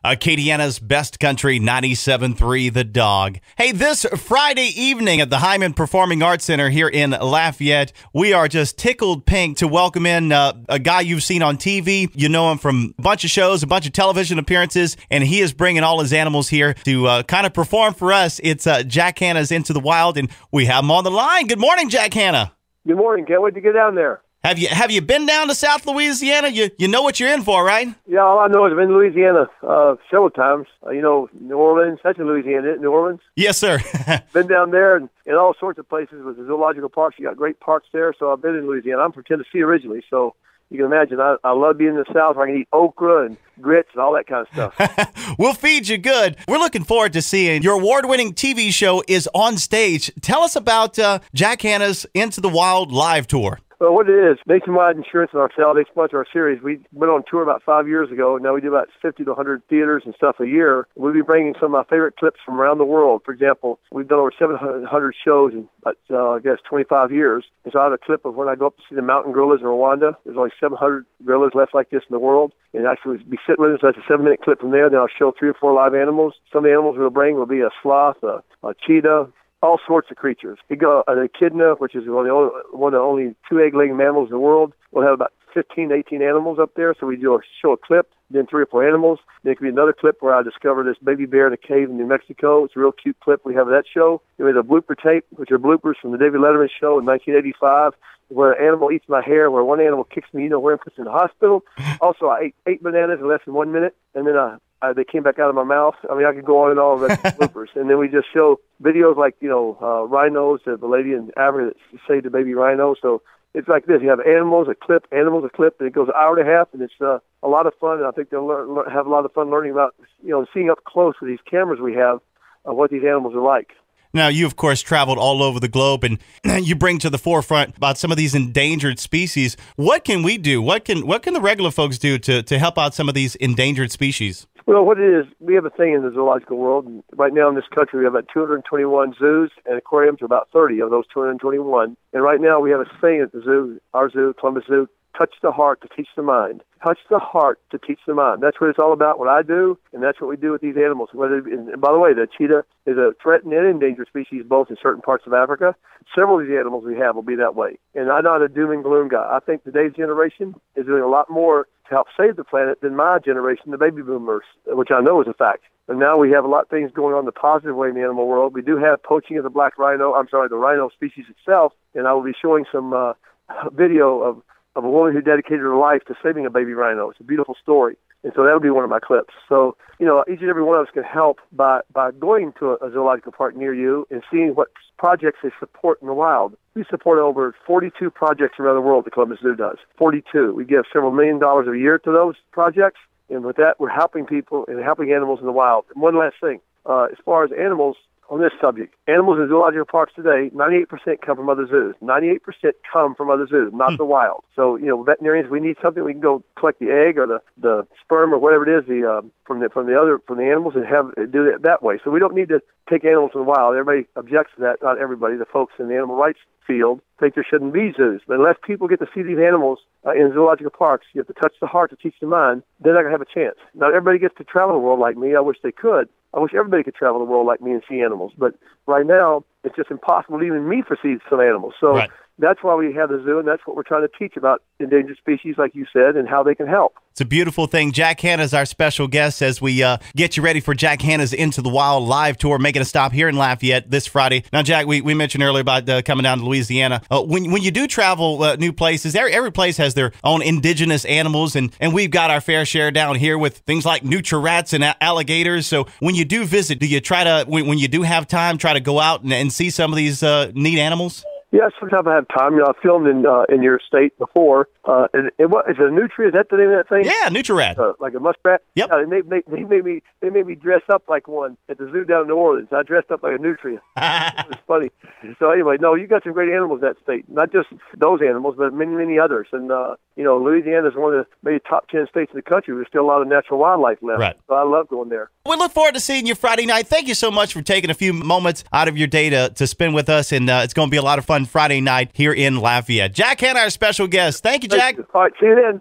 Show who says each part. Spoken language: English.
Speaker 1: Acadiana's Best Country 97.3 The Dog. Hey, this Friday evening at the Hyman Performing Arts Center here in Lafayette, we are just tickled pink to welcome in a guy you've seen on TV. You know him from a bunch of shows, a bunch of television appearances, and he is bringing all his animals here to kind of perform for us. It's Jack Hanna's Into the Wild, and we have him on the line. Good morning, Jack Hanna.
Speaker 2: Good morning. Can't wait to get down there.
Speaker 1: Have you been down to South Louisiana? You know what you're in for, right?
Speaker 2: Yeah, all I know is I've been to Louisiana several times. New Orleans. That's in Louisiana, isn't it? New Orleans?
Speaker 1: Yes, sir.
Speaker 2: Been down there and in all sorts of places with the zoological parks. You got great parks there, so I've been in Louisiana. I'm from Tennessee originally, so you can imagine I love being in the South where I can eat okra and grits and all that kind of stuff.
Speaker 1: We'll feed you good. We're looking forward to seeing your award-winning TV show is on stage. Tell us about Jack Hanna's Into the Wild live tour.
Speaker 2: Well, what it is, Nationwide Insurance and ourselves, they sponsor our series. We went on tour about 5 years ago. Now we do about 50 to 100 theaters and stuff a year. We'll be bringing some of my favorite clips from around the world. For example, we've done over 700 shows in, I guess, 25 years. And so I have a clip of when I go up to see the mountain gorillas in Rwanda. There's only 700 gorillas left like this in the world. And actually, be sitting with us. That's a 7-minute clip from there. Then I'll show 3 or 4 live animals. Some of the animals we'll bring will be a sloth, a cheetah, all sorts of creatures. You go an echidna, which is one of the only 2 egg-laying mammals in the world. We'll have about 15 to 18 animals up there. So we show a clip, then 3 or 4 animals. Then it could be another clip where I discover this baby bear in a cave in New Mexico. It's a real cute clip. We have that show. Then we have a blooper tape, which are bloopers from the David Letterman show in 1985, where an animal eats my hair, where one animal kicks me, where and puts me in the hospital. Also, I ate 8 bananas in less than 1 minute, and then they came back out of my mouth. I mean, I could go on and on with bloopers. And then we just show videos like, rhinos, the lady in Africa that saved the baby rhino. So it's like this. You have animals, a clip, and it goes an hour and a half, and it's a lot of fun. And I think they'll have a lot of fun learning about, seeing up close with these cameras we have what these animals are like.
Speaker 1: Now, you, of course, traveled all over the globe, and you bring to the forefront about some of these endangered species. What can we do? What can the regular folks do to help out some of these endangered species?
Speaker 2: Well, what it is, we have a thing in the zoological world. And right now in this country, we have about 221 zoos and aquariums, about 30 of those 221. And right now we have a saying at the zoo, our zoo, Columbus Zoo, touch the heart to teach the mind. Touch the heart to teach the mind. That's what it's all about, what I do, and that's what we do with these animals. And by the way, the cheetah is a threatened and endangered species both in certain parts of Africa. Several of these animals we have will be that way. And I'm not a doom and gloom guy. I think today's generation is doing a lot more to help save the planet than my generation, the baby boomers, which I know is a fact. And now we have a lot of things going on the positive way in the animal world. We do have poaching of the the rhino species itself, and I will be showing some video of a woman who dedicated her life to saving a baby rhino. It's a beautiful story. And so that'll be one of my clips. So, each and every one of us can help by going to a zoological park near you and seeing what projects they support in the wild. We support over 42 projects around the world, the Columbus Zoo does. 42. We give several $1 million a year to those projects. And with that, we're helping people and helping animals in the wild. And one last thing, as far as animals, on this subject, animals in zoological parks today, 98% come from other zoos. 98% come from other zoos, not the wild. So, veterinarians, we need something we can go collect the egg or the sperm or whatever it is from the animals and do it that way. So we don't need to take animals from the wild. Everybody objects to that. Not everybody. The folks in the animal rights field think there shouldn't be zoos. But unless people get to see these animals in zoological parks, you have to touch the heart to teach the mind, they're not going to have a chance. Not everybody gets to travel the world like me. I wish they could. I wish everybody could travel the world like me and see animals. But right now, it's just impossible even me to see some animals. So
Speaker 1: right.
Speaker 2: That's why we have the zoo, and that's what we're trying to teach about endangered species, like you said, and how they can help.
Speaker 1: It's a beautiful thing. Jack Hanna is our special guest as we get you ready for Jack Hanna's Into the Wild live tour, making a stop here in Lafayette this Friday. Now, Jack, we mentioned earlier about coming down to Louisiana. When you do travel new places, every place has their own indigenous animals, and we've got our fair share down here with things like nutria rats and alligators. So when you do visit, do you try to, when you do have time, try to go out and see some of these neat animals?
Speaker 2: Yeah, sometimes I have time. I filmed in your state before. And what is it, a nutria? Is that the name of that thing?
Speaker 1: Yeah, nutria rat.
Speaker 2: Like a muskrat?
Speaker 1: Yep.
Speaker 2: Yeah, they made me dress up like one at the zoo down in New Orleans. I dressed up like a nutria. It was funny. So anyway, no, you got some great animals in that state. Not just those animals, but many, many others. And, Louisiana is one of the maybe top 10 states in the country. There's still a lot of natural wildlife left.
Speaker 1: Right.
Speaker 2: So I love going there.
Speaker 1: We look forward to seeing you Friday night. Thank you so much for taking a few moments out of your day to spend with us, and it's going to be a lot of fun Friday night here in Lafayette. Jack Hanna, our special guest. Thank you, Jack.
Speaker 2: All right, see you then.